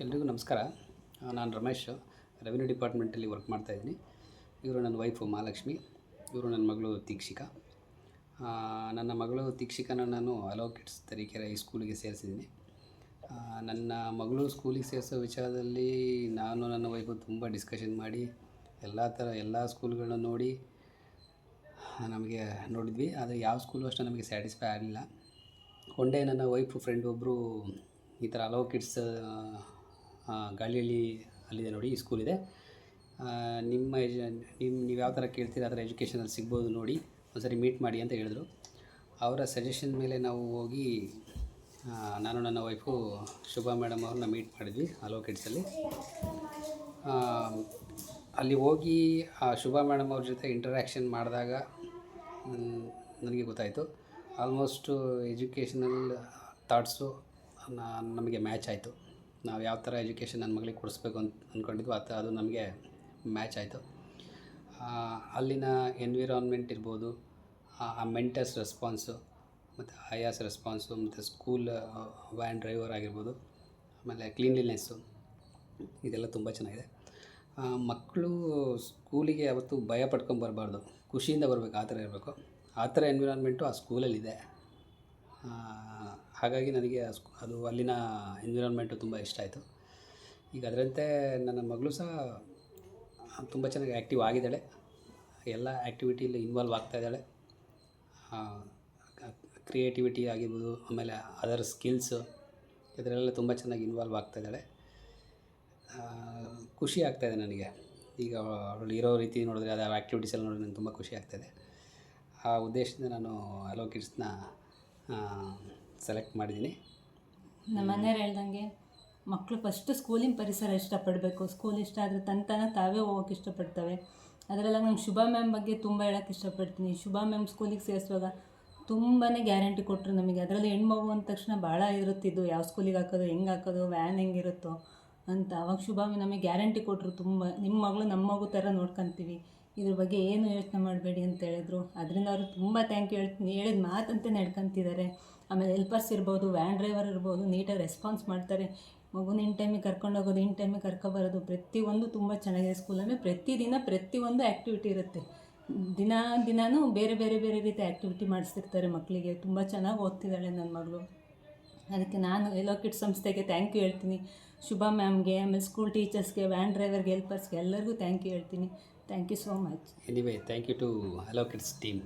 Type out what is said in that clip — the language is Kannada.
ಎಲ್ರಿಗೂ ನಮಸ್ಕಾರ. ನಾನು ರಮೇಶ್, ರೆವಿನ್ಯೂ ಡಿಪಾರ್ಟ್ಮೆಂಟಲ್ಲಿ ವರ್ಕ್ ಮಾಡ್ತಾಯಿದ್ದೀನಿ. ಇವರು ನನ್ನ ವೈಫು ಮಹಾಲಕ್ಷ್ಮಿ, ಇವರು ನನ್ನ ಮಗಳು ದೀಕ್ಷಿಕಾ. ನನ್ನ ಮಗಳು ದೀಕ್ಷಿಕಾನ ನಾನು ಅಲೋ ಕಿಡ್ಸ್ ತರೀಕೆರೆ ಈ ಸ್ಕೂಲಿಗೆ ಸೇರಿಸಿದ್ದೀನಿ. ನನ್ನ ಮಗಳು ಸ್ಕೂಲಿಗೆ ಸೇರಿಸೋ ವಿಚಾರದಲ್ಲಿ ನಾನು ನನ್ನ ವೈಫು ತುಂಬ ಡಿಸ್ಕಷನ್ ಮಾಡಿ ಎಲ್ಲ ಸ್ಕೂಲ್ಗಳನ್ನ ನೋಡಿ ನಮಗೆ ನೋಡಿದ್ವಿ. ಆದರೆ ಯಾವ ಸ್ಕೂಲು ಅಷ್ಟು ನಮಗೆ ಸ್ಯಾಟಿಸ್ಫೈ ಆಗಲಿಲ್ಲ. ಒನ್ ಡೇ ನನ್ನ ವೈಫು ಫ್ರೆಂಡ್ ಒಬ್ಬರು ಈ ಥರ ಅಲೋ ಕಿಡ್ಸ್ ಗಾಳಿಹಳ್ಳಿ ಅಲ್ಲಿದೆ ನೋಡಿ, ಈ ಸ್ಕೂಲಿದೆ, ನೀವು ಯಾವ ಥರ ಕೇಳ್ತೀರ ಆ ಥರ ಎಜುಕೇಷನಲ್ಲಿ ಸಿಗ್ಬೋದು ನೋಡಿ, ಒಂದ್ಸರಿ ಮೀಟ್ ಮಾಡಿ ಅಂತ ಹೇಳಿದ್ರು. ಅವರ ಸಜೆಷನ್ ಮೇಲೆ ನಾವು ಹೋಗಿ ನಾನು ನನ್ನ ವೈಫು ಶುಭಾ ಮೇಡಮ್ ಅವ್ರನ್ನ ಮೀಟ್ ಮಾಡಿದ್ವಿ ಅಲೋ ಕಿಡ್ಸಲ್ಲಿ. ಅಲ್ಲಿ ಹೋಗಿ ಆ ಶುಭಾ ಮೇಡಮ್ ಅವ್ರ ಜೊತೆ ಇಂಟರ್ಯಾಕ್ಷನ್ ಮಾಡಿದಾಗ ನನಗೆ ಗೊತ್ತಾಯಿತು, ಆಲ್ಮೋಸ್ಟು ಎಜುಕೇಷನಲ್ ಥಾಟ್ಸು ನಮಗೆ ಮ್ಯಾಚ್ ಆಯಿತು. ನಾವು ಯಾವ ಥರ ಎಜುಕೇಷನ್ ನನ್ನ ಮಗಳಿಗೆ ಕೊಡಿಸ್ಬೇಕು ಅಂತ ಅಂದ್ಕೊಂಡಿದ್ವಿ ಅದು ನಮಗೆ ಮ್ಯಾಚ್ ಆಯಿತು. ಅಲ್ಲಿನ ಎನ್ವಿರಾನ್ಮೆಂಟ್ ಇರ್ಬೋದು, ಆ ಮೆಂಟರ್ಸ್ ರೆಸ್ಪಾನ್ಸು ಮತ್ತು ಆಯಾಸ್ ರೆಸ್ಪಾನ್ಸು ಮತ್ತು ಸ್ಕೂಲ್ ವ್ಯಾನ್ ಡ್ರೈವರ್ ಆಗಿರ್ಬೋದು, ಆಮೇಲೆ ಕ್ಲೀನ್ಲಿನೆಸ್ಸು, ಇದೆಲ್ಲ ತುಂಬ ಚೆನ್ನಾಗಿದೆ. ಮಕ್ಕಳು ಸ್ಕೂಲಿಗೆ ಯಾವತ್ತೂ ಭಯ ಪಡ್ಕೊಂಬರ್ಬಾರ್ದು, ಖುಷಿಯಿಂದ ಬರಬೇಕು, ಆ ಥರ ಇರಬೇಕು. ಆ ಥರ ಎನ್ವಿರಾನ್ಮೆಂಟು ಆ ಸ್ಕೂಲಲ್ಲಿದೆ. ಹಾಗಾಗಿ ನನಗೆ ಅದು ಅಲ್ಲಿನ ಎನ್ವಿರಾನ್ಮೆಂಟು ತುಂಬ ಇಷ್ಟ ಆಯಿತು. ಈಗ ಅದರಂತೆ ನನ್ನ ಮಗಳು ಸಹ ತುಂಬ ಚೆನ್ನಾಗಿ ಆ್ಯಕ್ಟಿವ್ ಆಗಿದ್ದಾಳೆ, ಎಲ್ಲ ಆ್ಯಕ್ಟಿವಿಟಿಯಲ್ಲಿ ಇನ್ವಾಲ್ವ್ ಆಗ್ತಾಯಿದ್ದಾಳೆ. ಕ್ರಿಯೇಟಿವಿಟಿ ಆಗಿರ್ಬೋದು, ಆಮೇಲೆ ಅದರ್ ಸ್ಕಿಲ್ಸು, ಇದರಲ್ಲೆಲ್ಲ ತುಂಬ ಚೆನ್ನಾಗಿ ಇನ್ವಾಲ್ವ್ ಆಗ್ತಾಯಿದ್ದಾಳೆ. ಖುಷಿ ಆಗ್ತಾಯಿದೆ ನನಗೆ. ಈಗ ಅವಳು ಇರೋ ರೀತಿ ನೋಡಿದ್ರೆ, ಅದು ಆ್ಯಕ್ಟಿವಿಟೀಸ್ ಎಲ್ಲ ನೋಡಿದ್ರೆ ನನಗೆ ತುಂಬ ಖುಷಿ ಆಗ್ತಾಯಿದೆ. ಆ ಉದ್ದೇಶದಿಂದ ನಾನು ಅಲೋ ಕಿಡ್ಸ್ನ ಸೆಲೆಕ್ಟ್ ಮಾಡಿದ್ದೀನಿ. ನಮ್ಮ ಮನೆಯವ್ರು ಹೇಳ್ದಂಗೆ ಮಕ್ಕಳು ಫಸ್ಟು ಸ್ಕೂಲಿನ ಪರಿಸರ ಇಷ್ಟಪಡಬೇಕು. ಸ್ಕೂಲ್ ಇಷ್ಟ ಆದರೆ ತಾವೇ ಹೋಗೋಕ್ಕೆ ಇಷ್ಟಪಡ್ತವೆ. ಅದರಲ್ಲ ನಂಗೆ ಶುಭಾ ಮ್ಯಾಮ್ ಬಗ್ಗೆ ತುಂಬ ಹೇಳೋಕ್ಕೆ ಇಷ್ಟಪಡ್ತೀನಿ. ಶುಭಾ ಮ್ಯಾಮ್ ಸ್ಕೂಲಿಗೆ ಸೇರಿಸುವಾಗ ತುಂಬಾ ಗ್ಯಾರಂಟಿ ಕೊಟ್ಟರು ನಮಗೆ. ಅದರಲ್ಲಿ ಹೆಣ್ಮಗು ಅಂದ ತಕ್ಷಣ ಭಾಳ ಇರುತ್ತಿದ್ದು, ಯಾವ ಸ್ಕೂಲಿಗೆ ಹಾಕೋದು, ಹೆಂಗೆ ಹಾಕೋದು, ವ್ಯಾನ್ ಹೆಂಗಿರುತ್ತೋ ಅಂತ. ಅವಾಗ ಶುಭಾ ನಮಗೆ ಗ್ಯಾರಂಟಿ ಕೊಟ್ಟರು, ತುಂಬ ನಿಮ್ಮ ಮಗಳು ನಮ್ಮ ಮಗು ಥರ ನೋಡ್ಕೊತೀವಿ, ಇದ್ರ ಬಗ್ಗೆ ಏನು ಯೋಚನೆ ಮಾಡಬೇಡಿ ಅಂತ ಹೇಳಿದ್ರು. ಅದರಿಂದ ಅವರು ತುಂಬ ಥ್ಯಾಂಕ್ ಯು ಹೇಳ್ತೀನಿ. ಹೇಳಿದ ಮಾತಂತೆ ನಡ್ಕೊತಿದ್ದಾರೆ. ಆಮೇಲೆ ಹೆಲ್ಪರ್ಸ್ ಇರ್ಬೋದು, ವ್ಯಾನ್ ಡ್ರೈವರ್ ಇರ್ಬೋದು, ನೀಟಾಗಿ ರೆಸ್ಪಾನ್ಸ್ ಮಾಡ್ತಾರೆ. ಮಗುನ ಇನ್ ಟೈಮಿಗೆ ಕರ್ಕೊಂಡೋಗೋದು, ಇನ್ ಟೈಮಿಗೆ ಕರ್ಕೊಬರೋದು, ಪ್ರತಿಯೊಂದು ತುಂಬ ಚೆನ್ನಾಗಿದೆ ಸ್ಕೂಲಲ್ಲಿ. ಪ್ರತಿಯೊಂದು ಆ್ಯಕ್ಟಿವಿಟಿ ಇರುತ್ತೆ. ದಿನಾನೂ ಬೇರೆ ರೀತಿ ಆ್ಯಕ್ಟಿವಿಟಿ ಮಾಡಿಸ್ತಿರ್ತಾರೆ ಮಕ್ಕಳಿಗೆ. ತುಂಬ ಚೆನ್ನಾಗಿ ಓದ್ತಿದ್ದಾಳೆ ನನ್ನ ಮಗಳು. ಅದಕ್ಕೆ ನಾನು ಅಲೋ ಕಿಡ್ಸ್ ಸಂಸ್ಥೆಗೆ ಥ್ಯಾಂಕ್ ಯು ಹೇಳ್ತೀನಿ. ಶುಭಾ ಮ್ಯಾಮ್ಗೆ, ಆಮೇಲೆ ಸ್ಕೂಲ್ ಟೀಚರ್ಸ್ಗೆ, ವ್ಯಾನ್ ಡ್ರೈವರ್ಗೆ, ಹೆಲ್ಪರ್ಸ್ಗೆ ಎಲ್ಲರಿಗೂ ಥ್ಯಾಂಕ್ ಯು ಹೇಳ್ತೀನಿ. Thank you so much. Anyway, thank you to ಅಲೋ ಕಿಡ್ಸ್ ಟೀಮ್.